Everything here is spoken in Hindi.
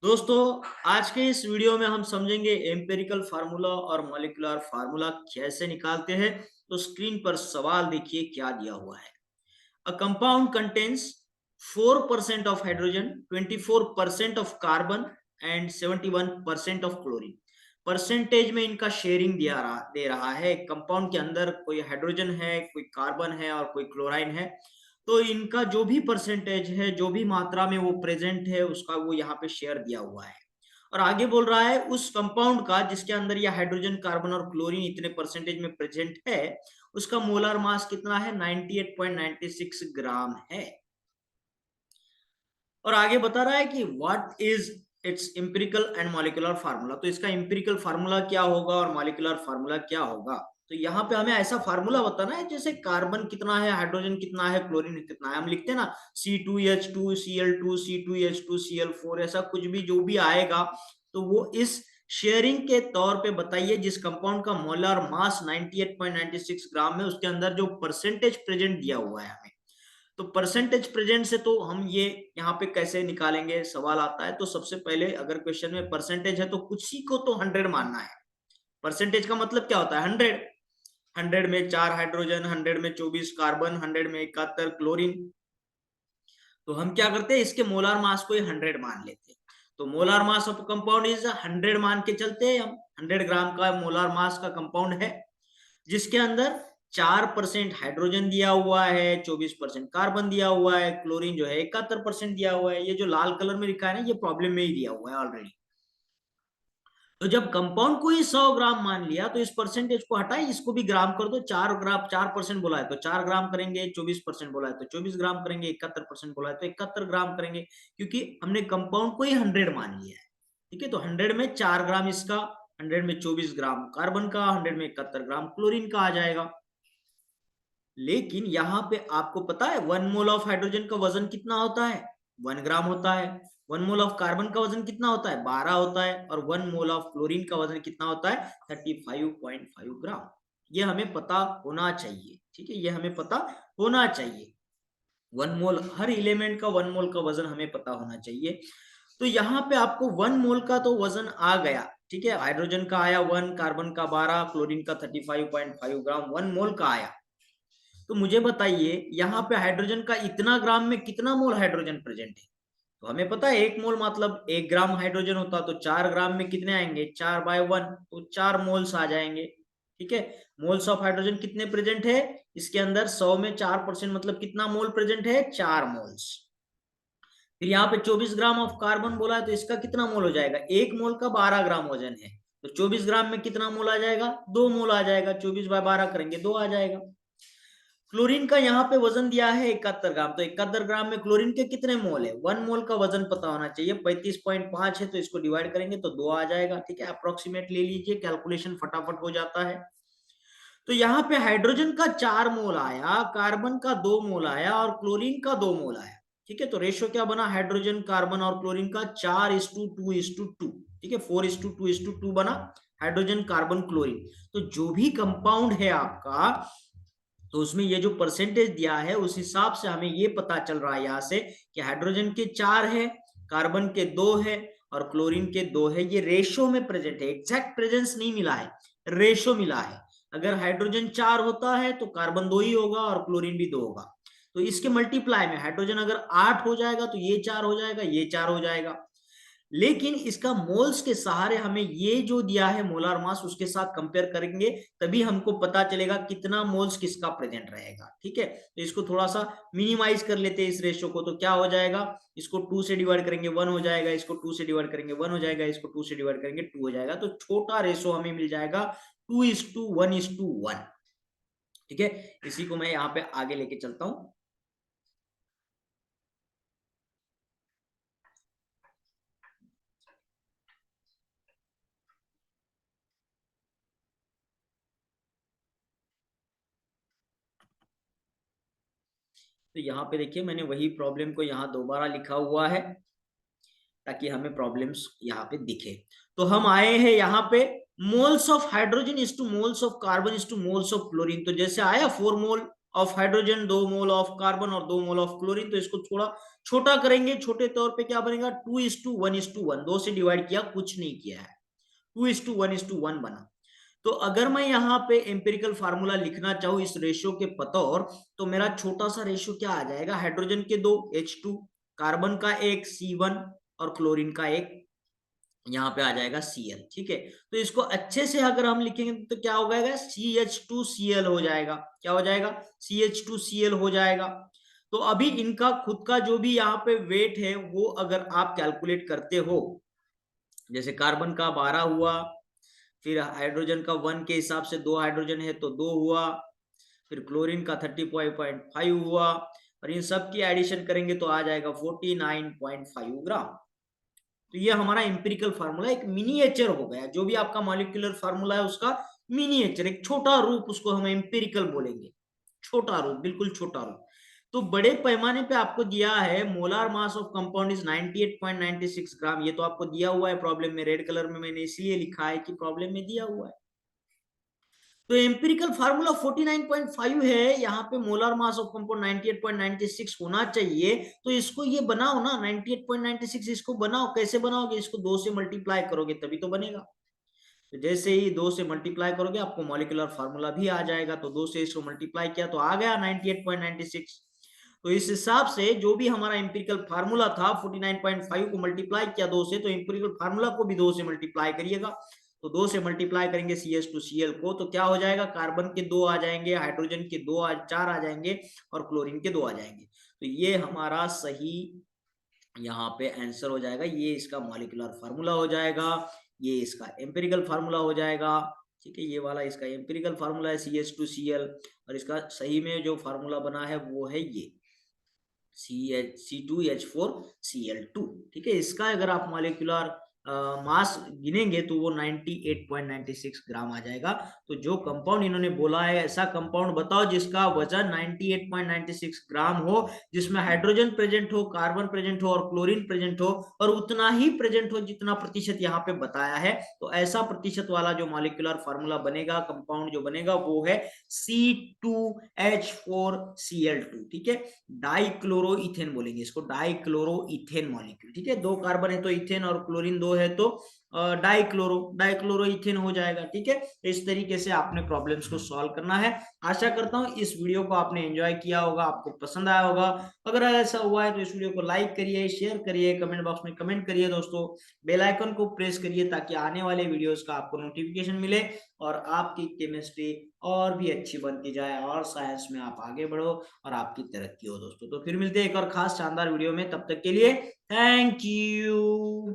दोस्तों, आज के इस वीडियो में हम समझेंगे एम्पिरिकल फार्मूला और मॉलिक्यूलर फार्मूला कैसे निकालते हैं। तो स्क्रीन पर सवाल देखिए क्या दिया हुआ है। A compound contains 4% of hydrogen, 24% of carbon and 71% of chlorine. Percentage में इनका शेयरिंग दे रहा है। कंपाउंड के अंदर कोई हाइड्रोजन है, कोई कार्बन है और कोई क्लोराइन है। तो इनका जो भी परसेंटेज है, जो भी मात्रा में वो प्रेजेंट है, उसका वो यहाँ पे शेयर दिया हुआ है। और आगे बोल रहा है उस कंपाउंड का जिसके अंदर ये हाइड्रोजन, कार्बन और क्लोरीन इतने परसेंटेज में प्रेजेंट है, उसका मोलर मास कितना है? 98.96 ग्राम है। और आगे बता रहा है कि what is it's empirical and molecular formula. तो इसका एम्पिरिकल फार्मूला क्या होगा और मॉलिक्यूलर फार्मूला क्या होगा। तो यहाँ पे हमें ऐसा फार्मूला बताना है जैसे कार्बन कितना है, हाइड्रोजन कितना है, क्लोरीन कितना है। हम लिखते हैं ना C2H2 Cl2 C2H2 Cl4, ऐसा कुछ भी जो भी आएगा तो वो इस शेयरिंग के तौर पे बताइए। जिस कंपाउंड का मोलर मास 98.96 ग्राम है, उसके अंदर जो परसेंटेज प्रेजेंट दिया हुआ है हमें। तो परसेंटेज प्रेजेंट से तो हम ये यहाँ पे कैसे निकालेंगे, सवाल आता है। तो सबसे पहले अगर क्वेश्चन में परसेंटेज है तो कुछ ही को तो 100 मानना है। परसेंटेज का मतलब क्या होता है? 100। 100 में 4 हाइड्रोजन, 100 में 24 कार्बन, 100 में 71 क्लोरीन। तो हम क्या करते हैं, इसके मोलार मास को 100 मान लेते हैं। तो molar mass of compound is 100 मान के चलते हैं हम। 100 ग्राम का मोलार मास का कंपाउंड है जिसके अंदर 4% हाइड्रोजन दिया हुआ है, 24% कार्बन दिया हुआ है, क्लोरीन जो है 71% दिया हुआ है। ये जो लाल कलर में लिखा है ना, ये प्रॉब्लम में ही दिया हुआ है ऑलरेडी। तो जब कंपाउंड को ही 100 ग्राम मान लिया तो इस परसेंटेज को हटाए, इसको भी ग्राम कर दो। 4 ग्राम, 4% बोला है तो 4 ग्राम करेंगे, 24% बोला है तो 24 ग्राम करेंगे, 71% बोला है तो 71 ग्राम करेंगे, क्योंकि हमने कंपाउंड को ही 100 मान लिया है। ठीक है, तो 100 में 4 ग्राम इसका, 100 में 24 ग्राम कार्बन का, 100 में 71 ग्राम क्लोरीन का आ जाएगा। लेकिन यहाँ पे आपको पता है 1 मोल ऑफ हाइड्रोजन का वजन कितना होता है? 1 ग्राम होता है। 1 मोल ऑफ कार्बन का वजन कितना होता है? 12 होता है। और 1 मोल ऑफ क्लोरीन का वजन कितना होता है? 35.5 ग्राम। ये हमें पता होना चाहिए। ठीक है, ये हमें पता होना चाहिए। 1 मोल, हर एलिमेंट का 1 मोल का वजन हमें पता होना चाहिए। तो यहाँ पे आपको 1 मोल का तो वजन आ गया। ठीक है, हाइड्रोजन का आया 1, कार्बन का 12, क्लोरीन का 35.5 ग्राम 1 मोल का आया। तो मुझे बताइए यहाँ पे हाइड्रोजन का इतना ग्राम में कितना मोल हाइड्रोजन प्रेजेंट है। तो हमें पता है 1 मोल मतलब 1 ग्राम हाइड्रोजन होता, तो 4 ग्राम में कितने आएंगे? 4/1, तो 4 मोल्स आ जाएंगे। ठीक है, मोल्स ऑफ हाइड्रोजन कितने प्रेजेंट है इसके अंदर? 100 में 4% मतलब कितना मोल प्रेजेंट है? 4 मोल्स। फिर यहाँ पे 24 ग्राम ऑफ कार्बन बोला है तो इसका कितना मोल हो जाएगा? 1 मोल का 12 ग्राम वजन है, तो 24 ग्राम में कितना मोल आ जाएगा? 2 मोल आ जाएगा। 24/12 करेंगे 2 आ जाएगा। क्लोरीन का यहाँ पे वजन दिया है 71 ग्राम, तो 71 ग्राम में क्लोरीन के कितने मोल है? 1 मोल का वजन पता होना चाहिए। 35.5 है तो इसको डिवाइड करेंगे तो 2 आ जाएगा। ठीक है, अप्रोक्सीमेट ले लीजिए, कैलकुलेशन फटाफट हो जाता है। तो यहाँ पे हाइड्रोजन का 4 मोल आया, कार्बन का 2 मोल आया और क्लोरीन का 2 मोल आया। ठीक है, तो रेशियो क्या बना हाइड्रोजन, कार्बन और क्लोरीन का? 4:2:2। ठीक है, 4:2:2 बना हाइड्रोजन, कार्बन, क्लोरीन। तो जो भी कंपाउंड है आपका, तो उसमें ये जो परसेंटेज दिया है उस हिसाब से हमें ये पता चल रहा है यहाँ से कि हाइड्रोजन के 4 है, कार्बन के 2 है और क्लोरीन के 2 है। ये रेशो में प्रेजेंट है, एग्जैक्ट प्रेजेंस नहीं मिला है, रेशो मिला है। अगर हाइड्रोजन 4 होता है तो कार्बन 2 ही होगा और क्लोरीन भी 2 होगा। तो इसके मल्टीप्लाई में हाइड्रोजन अगर 8 हो जाएगा तो ये 4 हो जाएगा, ये 4 हो जाएगा। लेकिन इसका मोल्स के सहारे हमें ये जो दिया है मोलार मास, उसके साथ कंपेयर करेंगे, तभी हमको पता चलेगा कितना मोल्स किसका प्रेजेंट रहेगा। ठीक है, तो इसको थोड़ा सा मिनिमाइज कर लेते हैं इस रेशियो को। तो क्या हो जाएगा? इसको 2 से डिवाइड करेंगे 1 हो जाएगा, इसको 2 से डिवाइड करेंगे 1 हो जाएगा, इसको 2 से डिवाइड करेंगे 2 हो जाएगा। तो छोटा रेशियो हमें मिल जाएगा 2:1:1। ठीक है, इसी को मैं यहाँ पे आगे लेके चलता हूं। तो यहाँ पे देखिए मैंने वही प्रॉब्लम को यहाँ दोबारा लिखा हुआ है ताकि हमें प्रॉब्लम्स यहाँ पे दिखे। तो हम आए हैं यहाँ पे moles of hydrogen is two moles of carbon is two moles of chlorine. तो जैसे आया 4 mole of hydrogen, 2 mole of carbon और 2 मोल ऑफ क्लोरीन। तो इसको थोड़ा छोटा करेंगे, छोटे तौर पे क्या बनेगा 2:1:1, 2 से डिवाइड किया, कुछ नहीं किया है, 2:1:1 बना। तो अगर मैं यहाँ पे एम्पिरिकल फार्मूला लिखना चाहूँ इस रेशियो के बतौर, तो मेरा छोटा सा रेशियो क्या आ जाएगा, हाइड्रोजन के 2 H2, कार्बन का 1 C1 और क्लोरीन का 1 यहाँ पे आ जाएगा Cl। ठीक है, तो इसको अच्छे से अगर हम लिखेंगे तो क्या हो जाएगा, CH2Cl हो जाएगा। क्या हो जाएगा, CH2Cl हो जाएगा। तो अभी इनका खुद का जो भी यहाँ पे वेट है वो अगर आप कैलकुलेट करते हो, जैसे कार्बन का 12 हुआ, फिर हाइड्रोजन का 1 के हिसाब से 2 हाइड्रोजन है तो 2 हुआ, फिर क्लोरीन का 30.5 हुआ, और इन सब की एडिशन करेंगे तो आ जाएगा 49.5 ग्राम। तो ये हमारा एम्पिरिकल फार्मूला एक मिनिएचर हो गया, जो भी आपका मॉलिक्यूलर फार्मूला है उसका मिनिएचर, एक छोटा रूप, उसको हम एम्पिरिकल बोलेंगे, छोटा रूप, बिल्कुल छोटा रूप। तो बड़े पैमाने पे आपको दिया है molar mass of compound is 98.96 ग्राम, ये तो आपको दिया हुआ है प्रॉब्लम में, रेड कलर में मैंने इसलिए लिखा है कि प्रॉब्लम में दिया हुआ है। तो एम्पिरिकल फार्मूला 49.5 है, यहाँ पे मोलर मास ऑफ कंपाउंड 98.96 होना चाहिए। तो इसको ये बनाओ ना 98.96, इसको बनाओ, कैसे बनाओगे, इसको 2 से मल्टीप्लाई करोगे तभी तो बनेगा। तो जैसे ही 2 से मल्टीप्लाई करोगे आपको मॉलिक्यूलर फार्मूला भी आ जाएगा। तो 2 से इसको मल्टीप्लाई किया तो आ गया 98.96। तो इस हिसाब से जो भी हमारा एम्पिरिकल फार्मूला था 49.5 को मल्टीप्लाई किया 2 से, तो एम्पिरिकल फार्मूला को भी 2 से मल्टीप्लाई करिएगा। तो 2 से मल्टीप्लाई करेंगे CH2Cl को, तो क्या हो जाएगा, कार्बन के 2 आ जाएंगे, हाइड्रोजन के 4 आ जाएंगे और क्लोरीन के 2 आ जाएंगे। तो ये हमारा सही यहाँ पे आंसर हो जाएगा, ये इसका मॉलिक्यूलर फार्मूला हो जाएगा, ये इसका एम्पिरिकल फार्मूला हो जाएगा। ठीक है, ये वाला इसका एम्पिरिकल फार्मूला है CH2Cl, और इसका सही में जो फार्मूला बना है वो है ये C2H4Cl2। ठीक है, इसका अगर आप मॉलिक्यूलर मास गिनेंगे तो वो 98.96 ग्राम आ जाएगा। तो जो कंपाउंड इन्होंने बोला है, ऐसा कंपाउंड बताओ जिसका वजन 98.96 ग्राम हो, जिसमें हाइड्रोजन प्रेजेंट हो, कार्बन प्रेजेंट हो और क्लोरीन प्रेजेंट हो, और उतना ही प्रेजेंट हो जितना प्रतिशत यहाँ पे बताया है। तो ऐसा प्रतिशत वाला जो मॉलिक्यूलर फार्मूला बनेगा, कंपाउंड जो बनेगा वो है C2H4Cl2। ठीक है, डाइक्लोरोइथेन बोलेंगे इसको, डाइक्लोरोइथेन मॉलिक्यूल। ठीक है, 2 कार्बन है तो इथेन और क्लोरीन 2 है तो डाइक्लोरोइथेन हो जाएगा। ठीक है, तो इस तरीके से आपने प्रॉब्लम्स को सॉल्व करना है। आशा करता हूं इस वीडियो को आपने एंजॉय किया होगा, आपको पसंद आया होगा। अगर ऐसा हुआ है तो इस वीडियो को लाइक करिए, शेयर करिए, कमेंट बॉक्स में कमेंट करिए दोस्तों, बेल आइकन को प्रेस करिए ताकि आने वाले वीडियोस का आपको नोटिफिकेशन मिले और आपकी केमिस्ट्री और भी अच्छी बनती जाए और साइंस में आप आगे बढ़ो और आपकी तरक्की हो दोस्तों। तो फिर मिलते हैं एक और खास शानदार वीडियो में, तब तक के लिए थैंक यू।